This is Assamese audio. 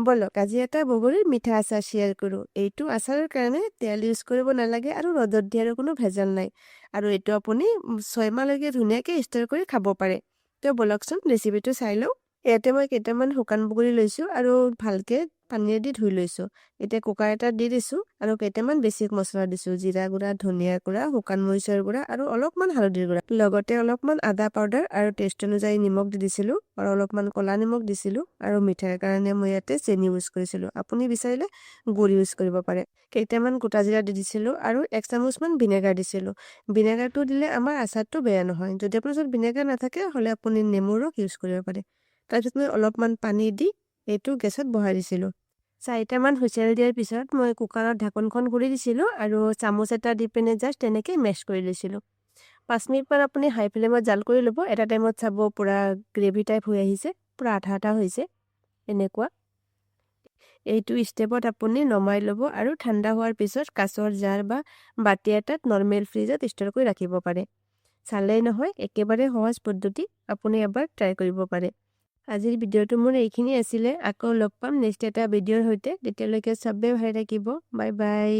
বলক আজি এটা বগৰীৰ মিঠা আচাৰ শ্বেয়াৰ কৰোঁ। এইটো আচাৰৰ কাৰণে তেল ইউজ কৰিব নালাগে আৰু ৰ'দত দিয়াৰো কোনো ভেজাল নাই। আৰু এইটো আপুনি 6 মাহলৈকে ধুনীয়াকৈ ষ্ট'ৰ কৰি খাব পাৰে। তো বলকচোন ৰেচিপিটো চাই লওঁ। ইয়াতে মই কেইটামান শুকান বগৰী লৈছোঁ আৰু ভালকৈ পানীৰে দি ধুই লৈছোঁ। এতিয়া কুকাৰ এটাত দি দিছোঁ আৰু কেইটামান বেছিক মছলা দিছোঁ। জিৰা গুড়া, ধনিয়া গুড়া, শুকান মৰিচৰ গুড়া আৰু অলপমান হালধিৰ গুড়া। লগতে অলপমান আদা পাউডাৰ আৰু টেষ্ট অনুযায়ী নিমখ দি দিছিলোঁ আৰু অলপমান ক'লা নিমখ দিছিলোঁ আৰু মিঠাৰ কাৰণে মই ইয়াতে চেনি ইউজ কৰিছিলোঁ। আপুনি বিচাৰিলে গুড় ইউজ কৰিব পাৰে। কেইটামান গোটা জিৰা দি দিছিলোঁ আৰু 1 চামুচমান ভিনেগাৰ দিছিলোঁ। ভিনেগাৰটো দিলে আমাৰ আচাৰটো বেয়া নহয়। যদি আপোনাৰ ওচৰত ভিনেগাৰ নাথাকে হ'লে আপুনি নেমুৰ ৰস ইউজ কৰিব পাৰে। তাৰপিছত মই অলপমান পানী দি এইটো গেছত বহাই দিছিলোঁ। 4টামান হুইচেল দিয়াৰ পিছত মই কুকাৰত ঢাকনখন খুলি দিছিলোঁ আৰু চামুচ এটা দি পিনে জাষ্ট তেনেকৈ মেছ কৰি লৈছিলোঁ। 5 মিনিটমান আপুনি হাই ফ্লেমত জাল কৰি ল'ব। এটা টাইমত চাব পূৰা গ্ৰেভি টাইপ হৈ আহিছে, পূৰা আঠা আঠা হৈছে এনেকুৱা। এইটো ষ্টেপত আপুনি নমাই ল'ব আৰু ঠাণ্ডা হোৱাৰ পিছত কাঁচৰ জাৰ বা বাতি এটাত নৰ্মেল ফ্ৰিজত ষ্ট'ৰ কৰি ৰাখিব পাৰে। চালেই নহয়, একেবাৰে সহজ পদ্ধতি, আপুনি এবাৰ ট্ৰাই কৰিব পাৰে। আজিৰ ভিডিঅ'টো মোৰ এইখিনি আছিলে। আকৌ লগ পাম নেক্সট এটা ভিডিঅ'ৰ সৈতে। তেতিয়ালৈকে চবেই ভালে থাকিব। Bye bye.